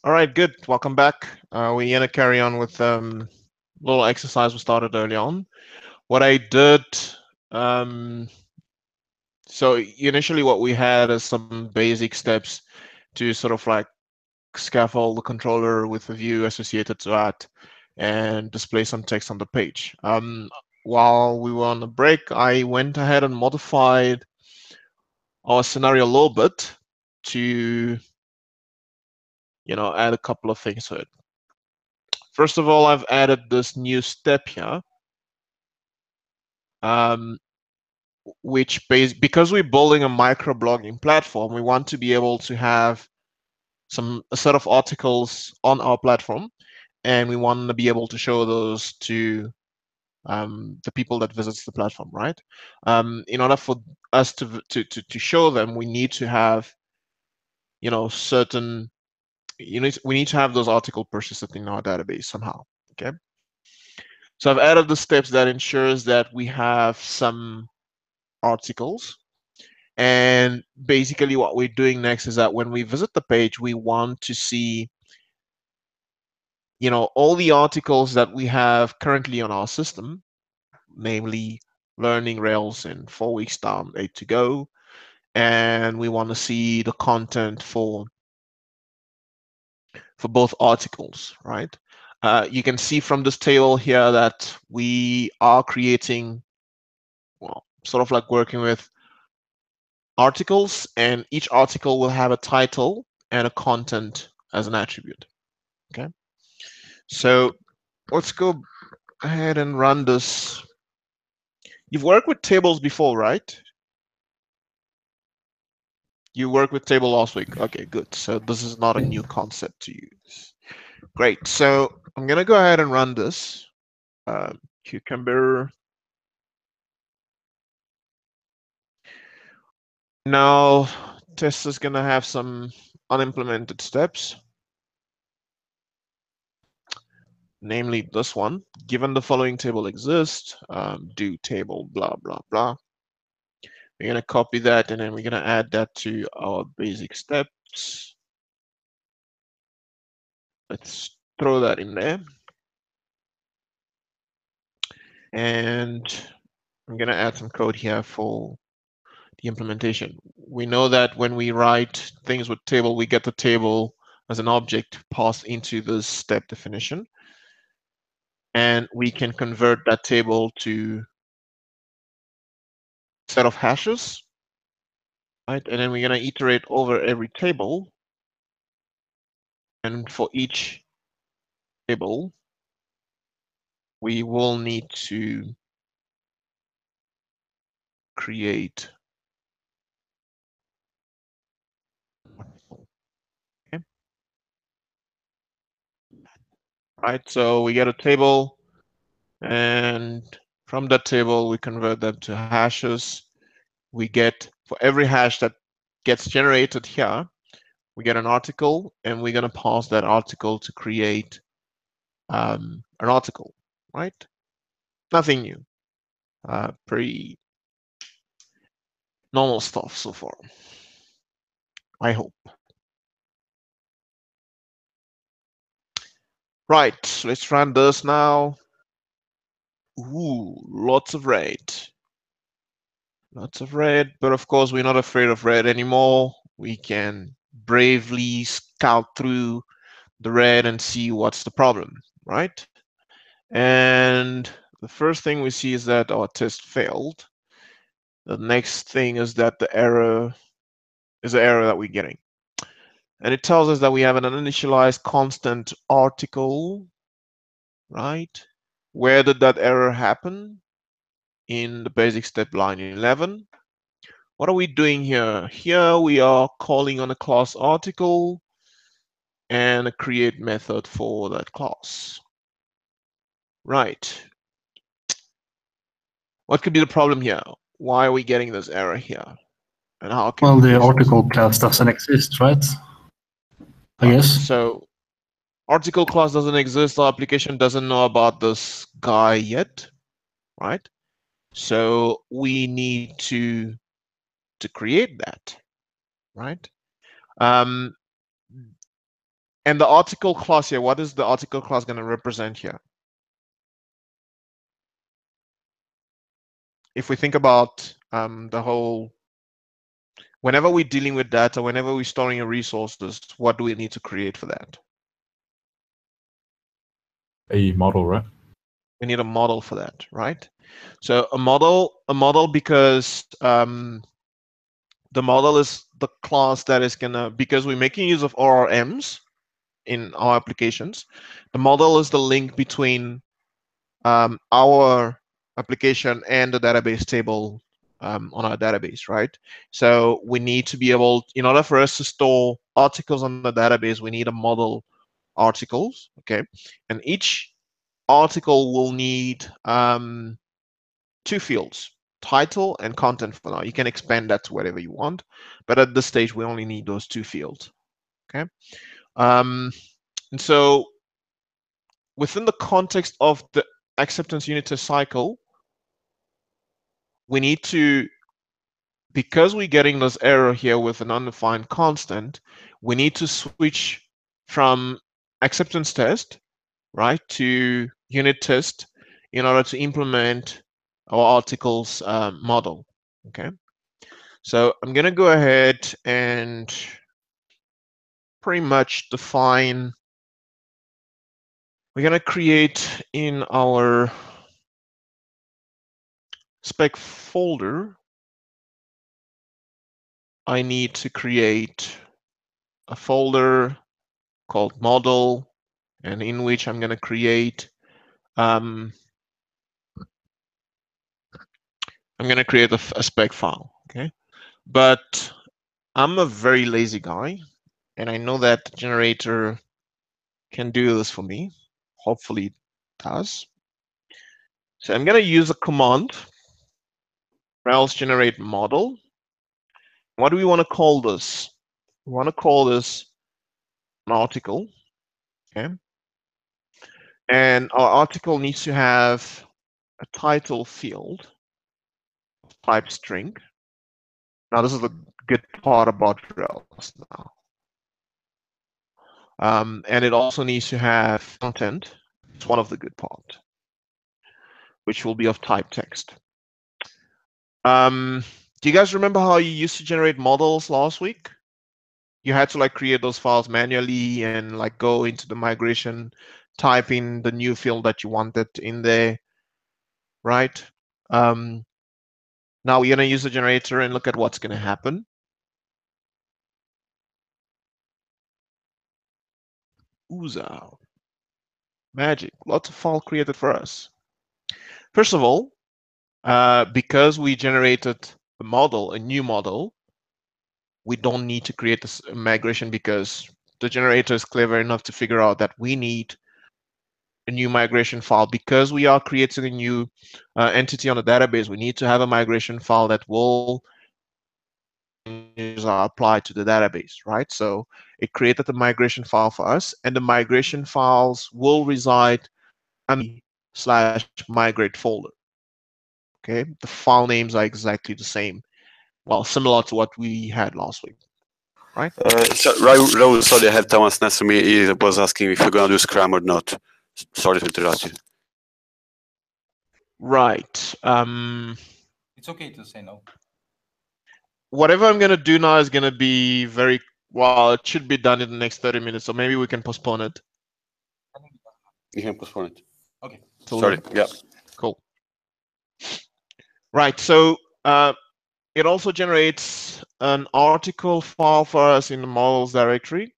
All right, good. Welcome back. We're gonna carry on with little exercise we started early on. What I did, um, so initially what we had is some basic steps to sort of like scaffold the controller with a view associated to that and display some text on the page. While we were on the break, I went ahead and modified our scenario a little bit to, add a couple of things to it. First of all, I've added this new step here, um, because we're building a microblogging platform, we want to be able to have a set of articles on our platform, and we want to be able to show those to the people that visits the platform, right? In order for us to show them, we need to have, certain, we need to have those article persisted in our database somehow. Okay. So I've added the steps that ensures that we have some articles. And basically what we're doing next is that when we visit the page, we want to see, all the articles that we have currently on our system, namely learning Rails in 4 weeks time, 8 to go. And we want to see the content for both articles, right? You can see from this table here that we are creating, well, sort of like working with articles, and each article will have a title and a content as an attribute. Okay, so let's go ahead and run this. You've worked with tables before, right? You worked with table last week. Okay, good. So this is not a new concept to use. Great. So I'm gonna go ahead and run this. Cucumber. Now, test is gonna have some unimplemented steps. Namely this one, given the following table exists, do table, blah, blah, blah. We're going to copy that, and then we're going to add that to our basic steps. Let's throw that in there. And I'm going to add some code here for the implementation. We know that when we write things with table, we get the table as an object passed into this step definition. And we can convert that table to a set of hashes, right? And then we're going to iterate over every table. And for each table, we will need to create. Okay. Right, so we get a table, and from that table, we convert them to hashes. We get, for every hash that gets generated here, we get an article, and we're going to pass that article to create an article, right? Nothing new. Pretty normal stuff so far, I hope. Right, let's run this now. Ooh, lots of red. Lots of red, but of course we're not afraid of red anymore. We can bravely scout through the red and see what's the problem, right? And the first thing we see is that our test failed. The next thing is that the error is the error that we're getting. And it tells us that we have an uninitialized constant article, right? Where did that error happen? In the basic step line 11. What are we doing here? Here we are calling on a class article and a create method for that class. Right. What could be the problem here? Why are we getting this error here? And how can Well, we the fix it? article class doesn't exist, right? I All right, guess. so article class doesn't exist. Our application doesn't know about this guy yet, right? So we need to create that, right? Um, And the article class here, what is the article class going to represent here? If we think about the whole, whenever we're dealing with data, whenever we're storing resources, what do we need to create for that? A model, right? We need a model for that, right? So a model because the model is the class that is gonna, because we're making use of ORMs in our applications, the model is the link between our application and the database table on our database, right? So we need to be able, in order for us to store articles on the database, we need a model articles, okay? And each article will need two fields, title and content for now. You can expand that to whatever you want, but at this stage, we only need those two fields, okay? And so within the context of the acceptance unit test cycle, we need to, because we're getting this error here with an undefined constant, we need to switch from acceptance test, right, to unit test in order to implement our articles model, okay? So I'm going to go ahead and pretty much define, we're going to create in our spec folder, I need to create a folder called model, and in which I'm going to create I'm going to create a spec file, okay? But I'm a very lazy guy, and I know that the generator can do this for me. Hopefully it does. So I'm going to use a command, Rails generate model. What do we want to call this? We want to call this an article, okay? And our article needs to have a title field of type string. Now this is the good part about Rails now. And it also needs to have content. It's one of the good parts, which will be of type text. Do you guys remember how you used to generate models last week? You had to like create those files manually and like go into the migration, type in the new field that you wanted in there, right? Now we're going to use the generator and look at what's going to happen. Ooza. Magic. Lots of file created for us. First of all, because we generated a model, a new model, we don't need to create this migration because the generator is clever enough to figure out that we need a new migration file. Because we are creating a new entity on the database, we need to have a migration file that will apply to the database, right? So it created the migration file for us, and the migration files will reside in the /migrate folder. Okay, the file names are exactly the same. Well, similar to what we had last week, right? Raul, sorry, I have Thomas next to me. He was asking if you're going to do Scrum or not. Sorry to interrupt you. Right. It's okay to say no. Whatever I'm going to do now is going to be very, well, it should be done in the next 30 minutes, so maybe we can postpone it. You can postpone it. Okay. Sorry, yeah. Cool. Right, so it also generates an article file for us in the models directory.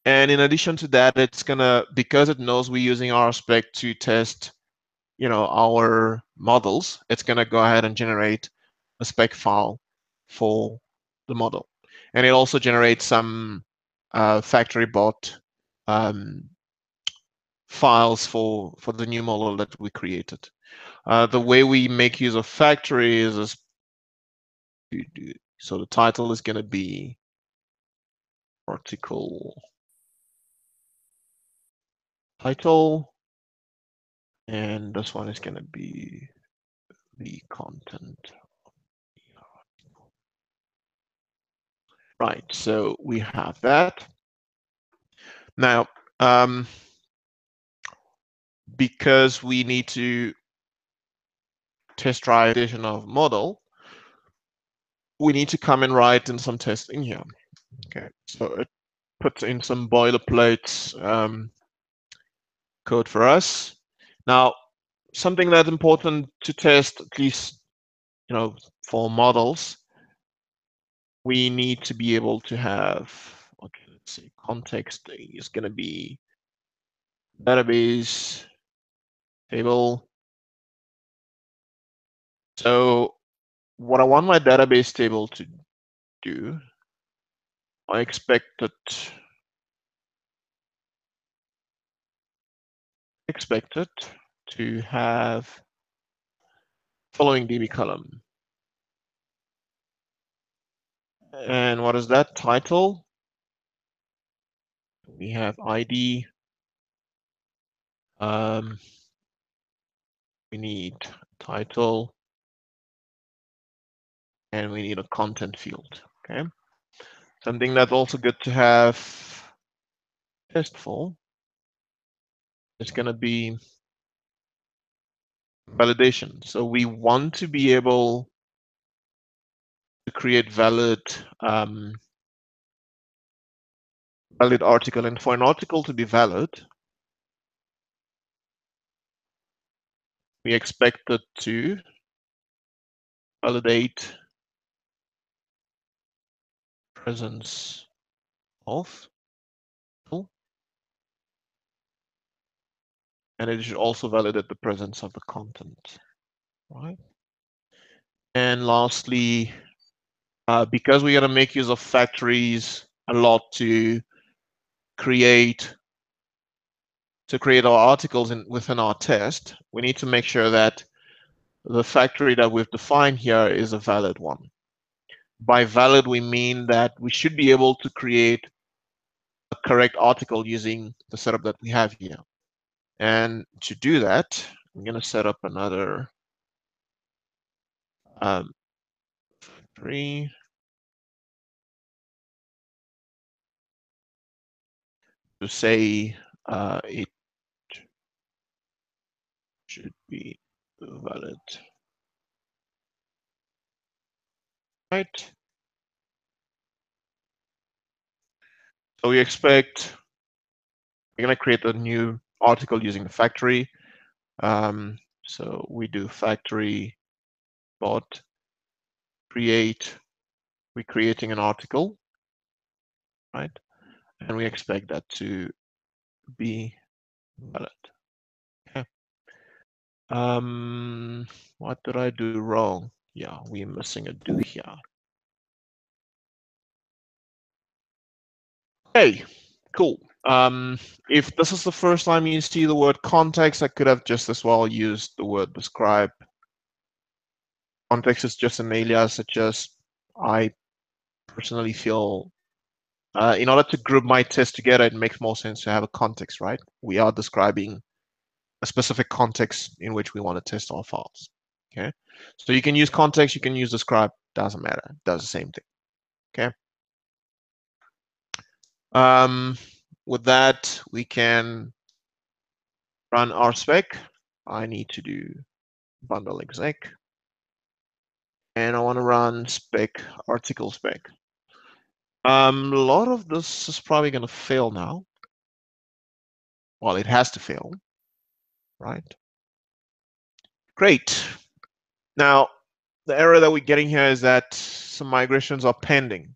And in addition to that, it's gonna, because it knows we're using RSpec to test, you know, our models, it's gonna go ahead and generate a spec file for the model. And it also generates some factory bot files for the new model that we created. The way we make use of factory is so the title is going to be article title, and this one is going to be the content. Right, so we have that. Now, because we need to test drive addition of model, we need to come and write in some tests in here. Okay, so it puts in some boilerplate code for us. Now, something that's important to test, at least for models, we need to be able to have, okay, let's see, context is going to be database table. So what I want my database table to do, I expect it to have following DB column. And what is that? Title. We have ID. We need title. And we need a content field. Okay. Something that's also good to have test for is going to be validation. So we want to be able to create valid article, and for an article to be valid, we expect it to validate presence of, and it should also validate the presence of the content, right? And lastly, because we're going to make use of factories a lot to create our articles within our test, we need to make sure that the factory that we've defined here is a valid one. By valid, we mean that we should be able to create a correct article using the setup that we have here. And to do that, I'm going to set up another factory. To say it should be valid. Right. So we expect we're going to create a new article using the factory. So we do factory dot create. We're creating an article, right? And we expect that to be valid. Okay. What did I do wrong? Yeah, we're missing a do here. Okay, cool. If this is the first time you see the word context, I could have just as well used the word describe. Context is just an alias. It just, I personally feel, in order to group my test together, it makes more sense to have a context, right? We are describing a specific context in which we want to test our files. Okay, so you can use context, you can use describe, doesn't matter, it does the same thing. Okay. With that, we can run our spec. I need to do bundle exec, and I want to run spec article spec. A lot of this is probably going to fail now. Well, it has to fail, right? Great. Now, the error that we're getting here is that some migrations are pending.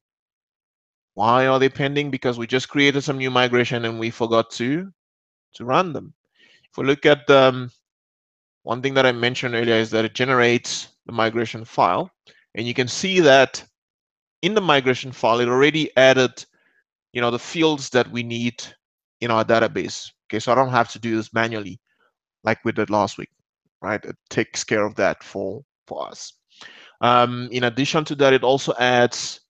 Why are they pending? Because we just created some new migration and we forgot to run them. If we look at one thing that I mentioned earlier is that it generates the migration file, and you can see that in the migration file it already added, the fields that we need in our database. Okay, so I don't have to do this manually like we did last week, right? It takes care of that for us. In addition to that, it also adds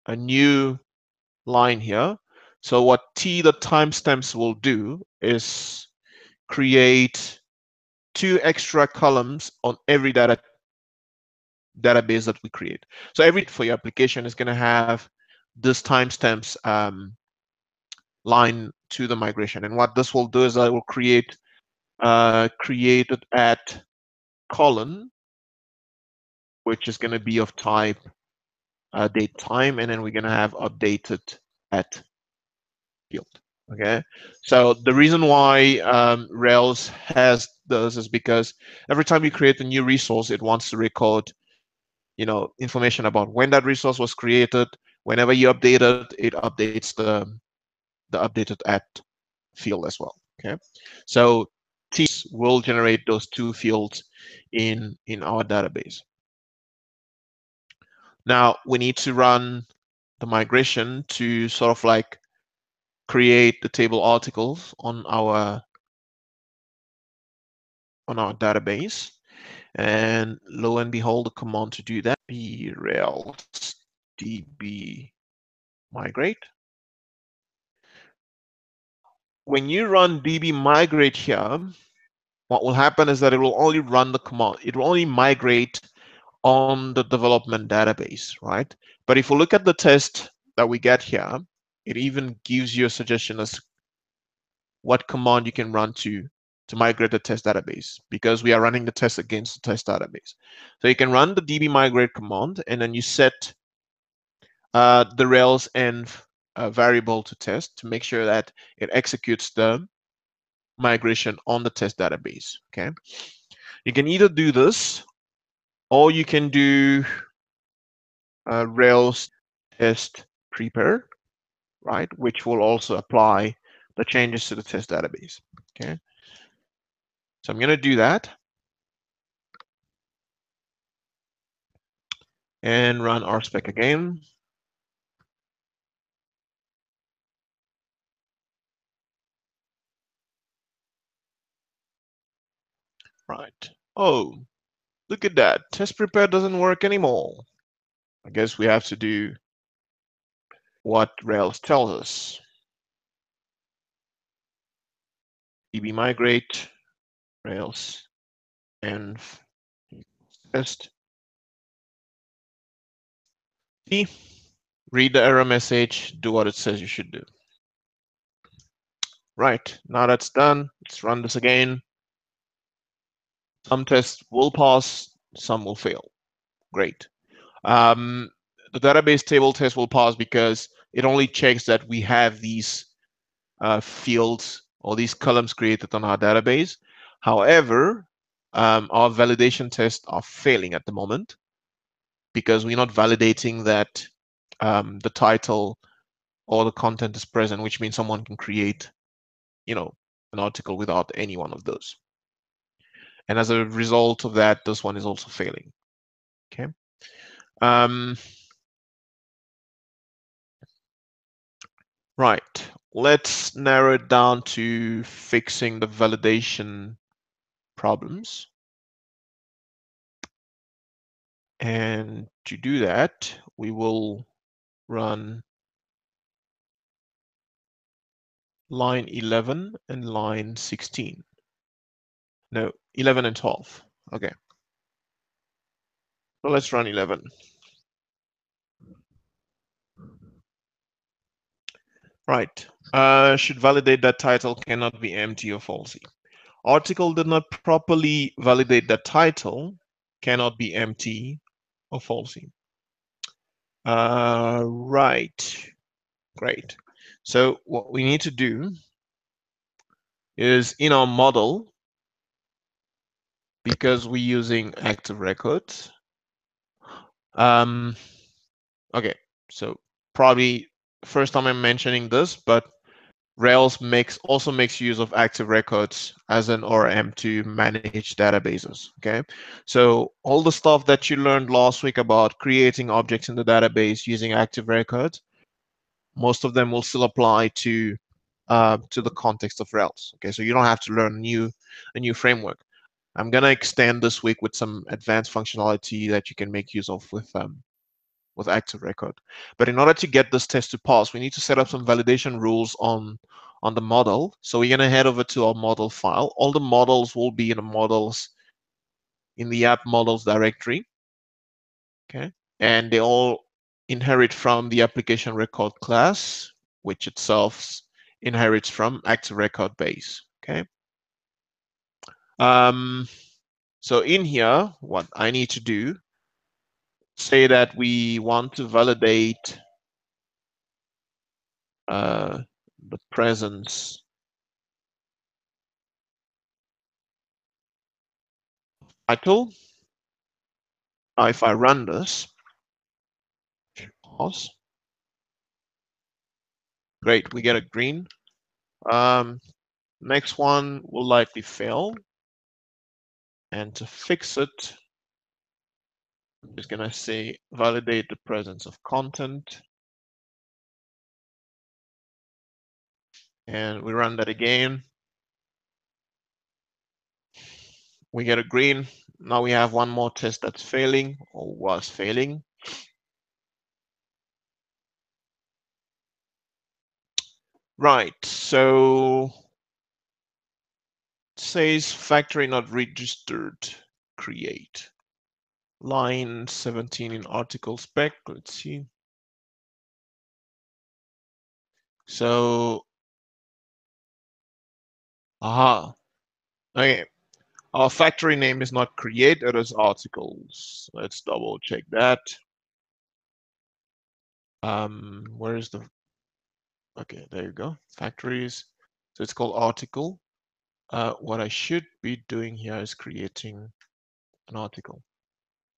a new line here. So what the timestamps will do is create 2 extra columns on every database that we create. So every for your application is going to have this timestamps line to the migration. And what this will do is I will create created at column, which is going to be of type date time, and then we're going to have updated at field. Okay, so the reason why Rails has this is because every time you create a new resource, it wants to record, information about when that resource was created. Whenever you update it, it updates the updated at field as well. Okay, so T will generate those two fields in our database. Now we need to run the migration to sort of like create the table articles on our database, and lo and behold, the command to do that be Rails db migrate. When you run db migrate here, what will happen is that it will only run the command. It will only migrate on the development database, right? But if we look at the test that we get here, it even gives you a suggestion as what command you can run to migrate the test database, because we are running the test against the test database. So you can run the db migrate command, and then you set the Rails env variable to test to make sure that it executes the migration on the test database. Okay, you can either do this, or you can do Rails test prepare, right, which will also apply the changes to the test database. Okay, so I'm going to do that and run rspec again. Right. Oh, look at that. Test prepare doesn't work anymore. I guess we have to do what Rails tells us. db migrate Rails env test. See, read the error message, do what it says you should do. Right, now that's done, let's run this again. Some tests will pass, some will fail. Great. The database table test will pass because it only checks that we have these fields or these columns created on our database. However, our validation tests are failing at the moment because we're not validating that the title or the content is present, which means someone can create, an article without any one of those. And as a result of that, this one is also failing. Okay. Right. Let's narrow it down to fixing the validation problems. And to do that, we will run line 11 and line 16. No, 11 and 12. Okay. So let's run 11. Right. Should validate that title cannot be empty or falsy. Article did not properly validate that title cannot be empty or falsy. Right. Great. So what we need to do is in our model, because we're using active records. Okay, so probably first time I'm mentioning this, but Rails also makes use of active records as an ORM to manage databases. Okay, so all the stuff that you learned last week about creating objects in the database using active records, most of them will still apply to the context of Rails. Okay, so you don't have to learn a new framework. I'm gonna extend this week with some advanced functionality that you can make use of with active record. But in order to get this test to pass, we need to set up some validation rules on the model. So we're gonna head over to our model file. All the models will be in the app models directory. Okay, and they all inherit from the application record class, which itself inherits from active record base. Okay. So in here, what I need to do, say that we want to validate the presence of title. Now, if I run this, pause. Great, we get a green. Next one will likely fail. And to fix it, I'm just going to say validate the presence of content. And we run that again. We get a green. Now we have one more test that's failing or was failing. Right, so it says factory not registered, create. Line 17 in article spec, let's see. So, okay. Our factory name is not create, it is articles. Let's double check that. Where is the, okay, there you go, factories. So it's called article. What I should be doing here is creating an article.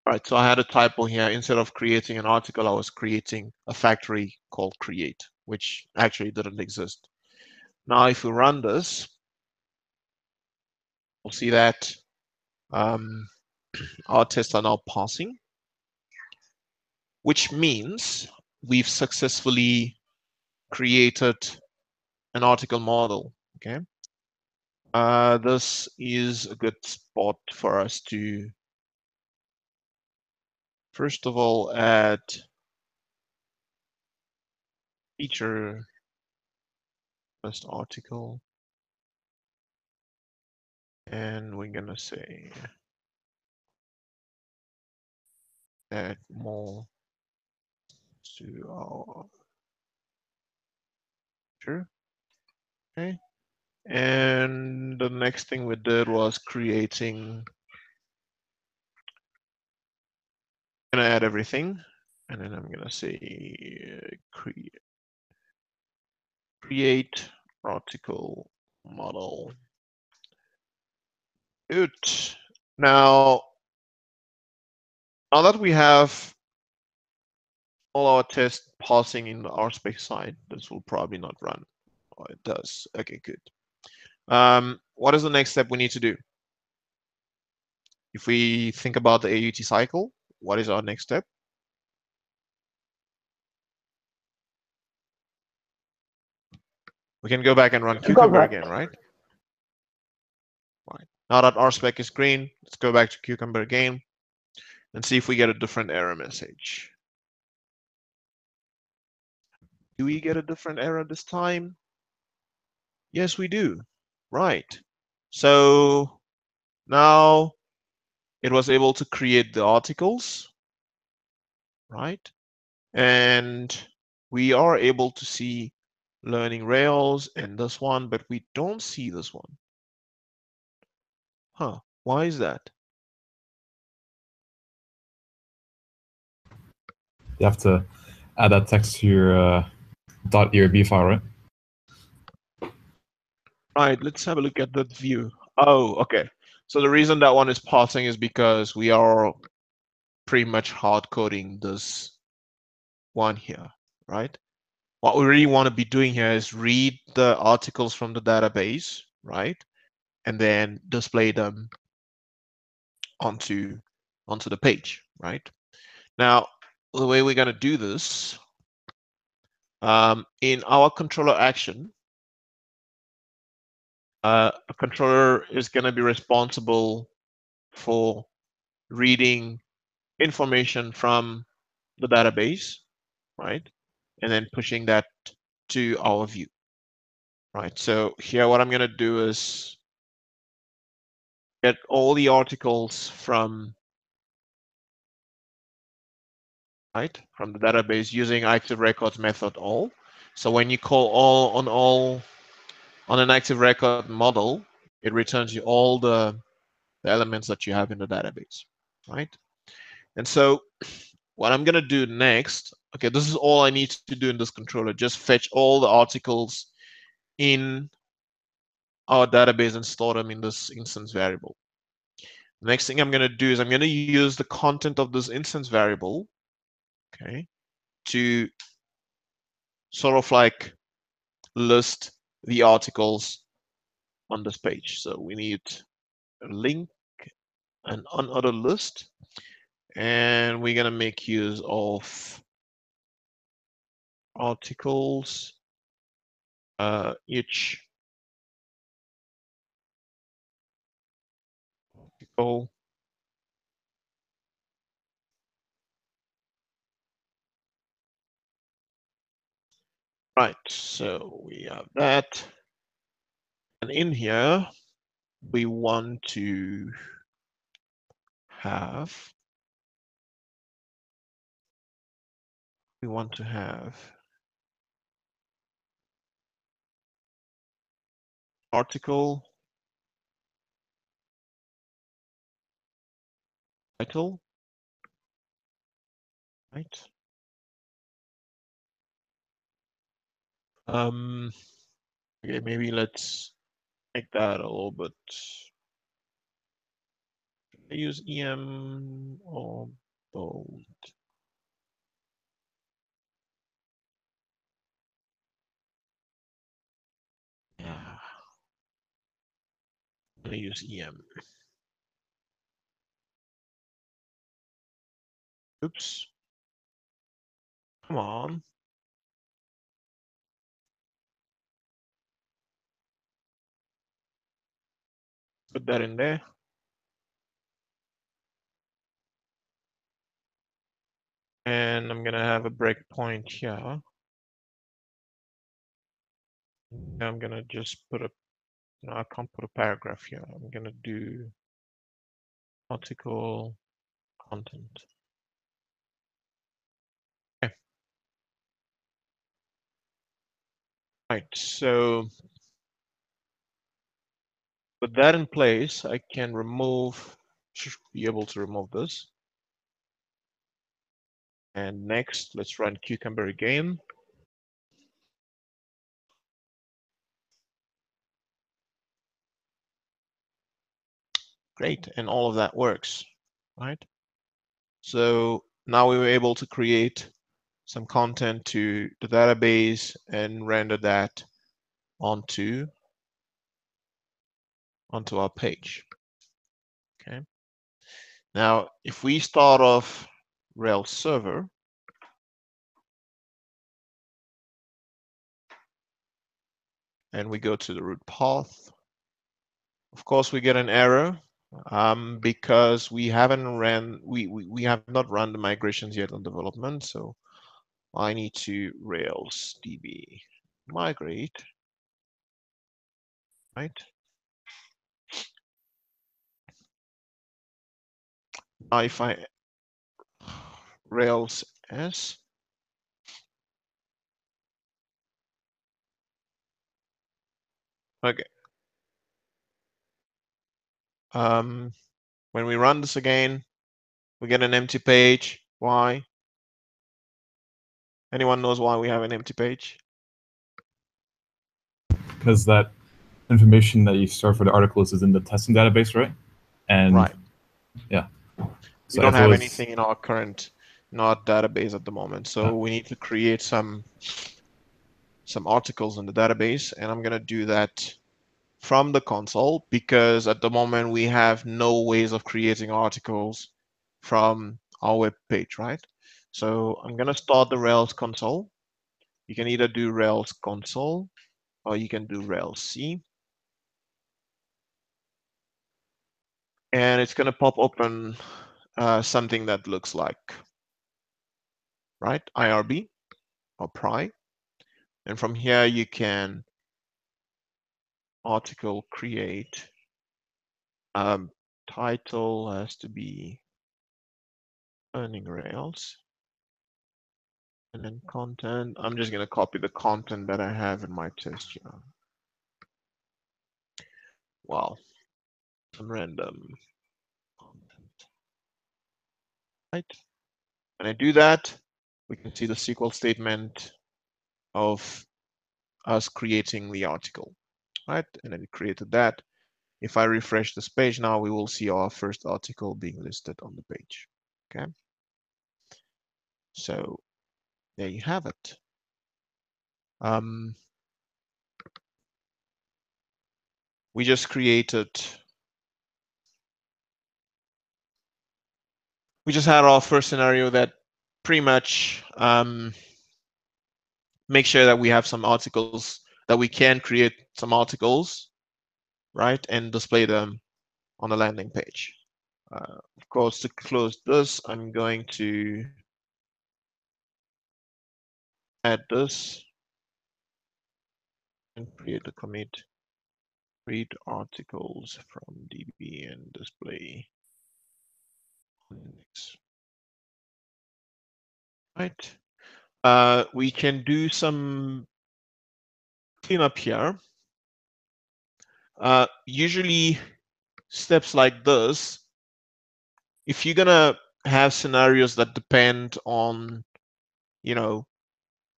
All right, so I had a typo here. Instead of creating an article, I was creating a factory called create, which actually didn't exist. Now, if we run this, we'll see that our tests are now passing, which means we've successfully created an article model. Okay. This is a good spot for us to, first of all, add feature first article. And we're going to say add more to our feature. Okay. And the next thing we did was creating, I'm going to add everything. And then I'm going to say create article model. Good. Now that we have all our tests passing in the RSpec side, this will probably not run. Oh, it does. Okay, good. What is the next step we need to do? If we think about the AUT cycle, what is our next step? We can go back and run Cucumber again, right? Right. Now that RSpec is green, let's go back to Cucumber again and see if we get a different error message. Do we get a different error this time? Yes, we do. Right. So now it was able to create the articles, right? And we are able to see learning Rails and this one, but we don't see this one. Huh, why is that? You have to add that text to your .erb file, right? Right, let's have a look at that view. Oh, okay. So the reason that one is passing is because we are pretty much hard coding this one here, right? What we really want to be doing here is read the articles from the database, right? And then display them onto the page, right? Now, the way we're going to do this, in our controller action, a controller is going to be responsible for reading information from the database, right? And then pushing that to our view, right? So here, what I'm going to do is get all the articles from the database using active records method all. So when you call all on an active record model, it returns you all the elements that you have in the database, right? And so what I'm gonna do next, okay, this is all I need to do in this controller. Just fetch all the articles in our database and store them in this instance variable. The next thing I'm gonna do is I'm gonna use the content of this instance variable, okay, to sort of like list the articles on this page. So we need a link, an unordered list, and we're gonna make use of articles, each article right. So we have that, and in here we want to have article title, right? Okay, maybe let's make that a little bit. I use EM or bold. Yeah, I'm gonna use EM. Oops. Come on. Put that in there. And I'm gonna have a breakpoint here. I'm gonna just put a, no, I can't put a paragraph here. I'm gonna do article content. Okay. Right, so with that in place, I can remove, should be able to remove this. And next, let's run Cucumber again. Great, and all of that works, right? So now we were able to create some content to the database and render that onto our page. Okay. Now, if we start off Rails server, and we go to the root path, of course we get an error because we have not run the migrations yet on development. So I need to Rails DB migrate, right? Now if I Rails S, okay. When we run this again, we get an empty page. Why? Anyone knows why we have an empty page? Because that information that you store for the articles is in the testing database, right? And right. Yeah. We don't have anything in our database at the moment, so we need to create some articles in the database, and I'm gonna do that from the console because at the moment we have no ways of creating articles from our web page, right? So I'm gonna start the Rails console. You can either do Rails console or you can do Rails C. And it's gonna pop open something that looks like, right, IRB or pry. And from here you can article create. Title has to be Learning Rails. And then content, I'm just going to copy the content that I have in my test here. Wow, some random content. Right. When I do that, we can see the SQL statement of us creating the article, right? And then we created that. If I refresh this page now, we will see our first article being listed on the page. Okay. So there you have it. We just created, we just had our first scenario that pretty much make sure that we have some articles, that we can create some articles, right, and display them on the landing page. Of course, to close this, I'm going to add this and create a commit. Read articles from DB and display on index. Right. We can do some cleanup here. Usually, steps like this, if you're gonna have scenarios that depend on, you know,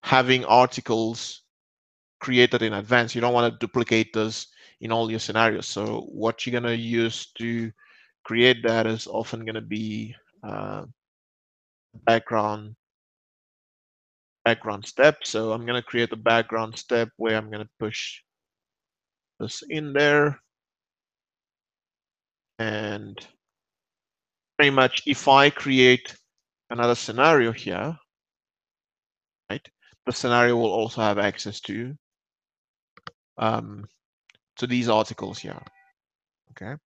having articles created in advance, you don't want to duplicate this in all your scenarios. So what you're gonna use to create that is often gonna be background step. So I'm gonna create a background step where I'm gonna push this in there, and pretty much if I create another scenario here, right, the scenario will also have access to these articles here. Okay,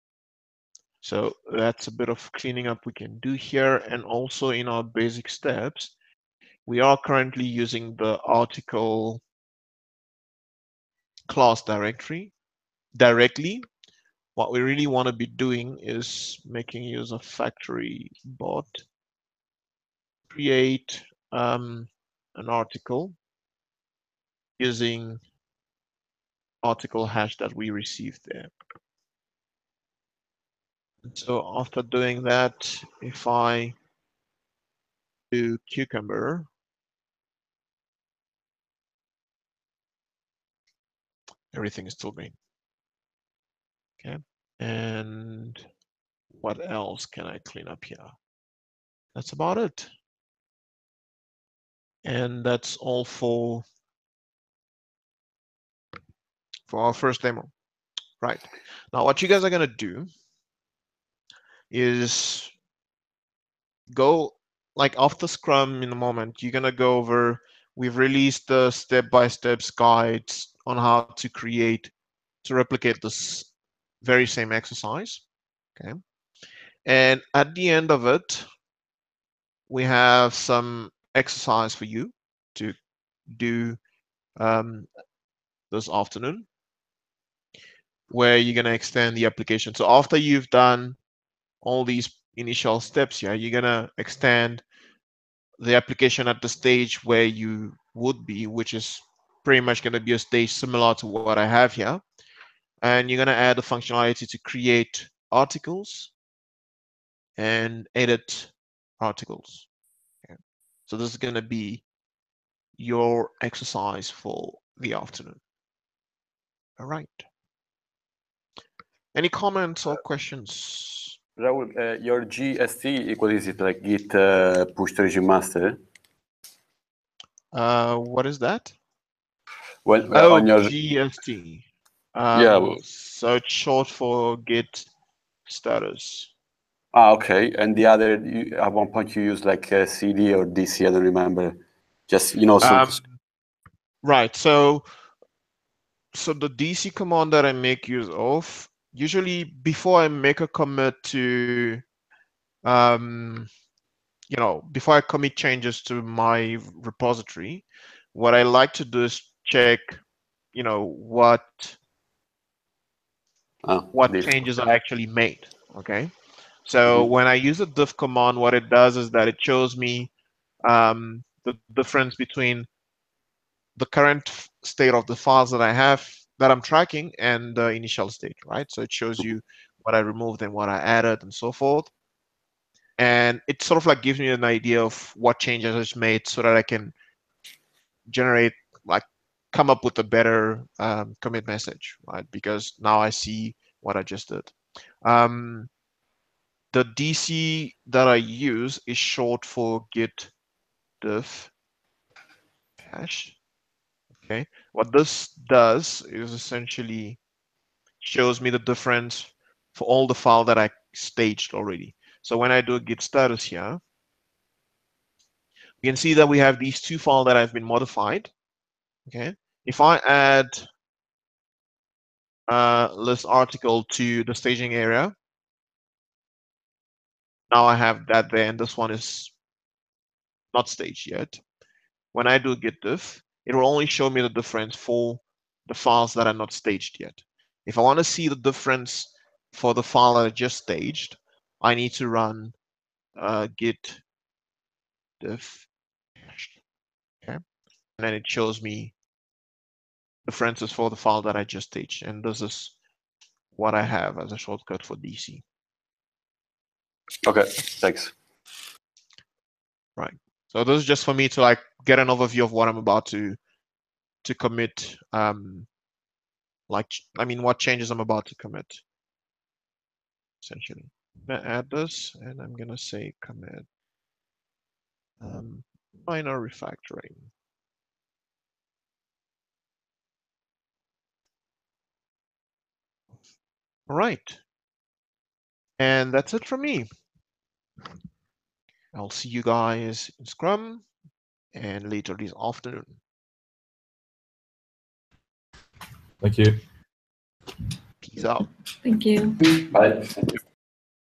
so that's a bit of cleaning up we can do here. And also in our basic steps, we are currently using the article class directly. What we really want to be doing is making use of factory bot, create an article using article hash that we received there. And so after doing that, if I do Cucumber, everything is still green. Okay, and what else can I clean up here? That's about it. And that's all for our first demo. Right, now what you guys are gonna do is go, like after Scrum in a moment, you're gonna go over, we've released the step-by-step guides on how to replicate this very same exercise. Okay, and at the end of it, we have some exercise for you to do this afternoon, where you're gonna extend the application. So after you've done all these initial steps here, you're gonna extend the application at the stage where you would be, which is pretty much going to be a stage similar to what I have here. And you're going to add the functionality to create articles and edit articles. Okay. So this is going to be your exercise for the afternoon. All right. Any comments or questions? Raul, your GST, what is it, like Git push to regime master? What is that? Well, on your GST. yeah. So it's short for Git status. Okay. And the other, at one point you used like CD or DC, I don't remember. Just, you know, right. So the DC command that I make use of, usually before I make a commit to, you know, before I commit changes to my repository, what I like to do is check, you know, what changes are actually made. Okay. So when I use a diff command, what it does is that it shows me the difference between the current state of the files that I have that I'm tracking and the initial state, right? So it shows you what I removed and what I added and so forth. And it sort of like gives me an idea of what changes I just made so that I can generate, like, come up with a better commit message, right? Because now I see what I just did. The DC that I use is short for git diff hash. Okay, what this does is essentially shows me the difference for all the file that I staged already. So when I do git status here, you can see that we have these two files that have been modified. Okay, if I add this article to the staging area, now I have that there, and this one is not staged yet. When I do git diff, it will only show me the difference for the files that are not staged yet. If I want to see the difference for the file that I just staged, I need to run git diff. Okay, and then it shows me differences for the file that I just staged, and this is what I have as a shortcut for DC. Okay, thanks. Right. So this is just for me to like get an overview of what I'm about to commit. Like, I mean, what changes I'm about to commit. Essentially, I'm gonna add this, and I'm gonna say commit minor refactoring. All right, and that's it from me. I'll see you guys in Scrum and later this afternoon. Thank you. Peace out. Thank you. Bye.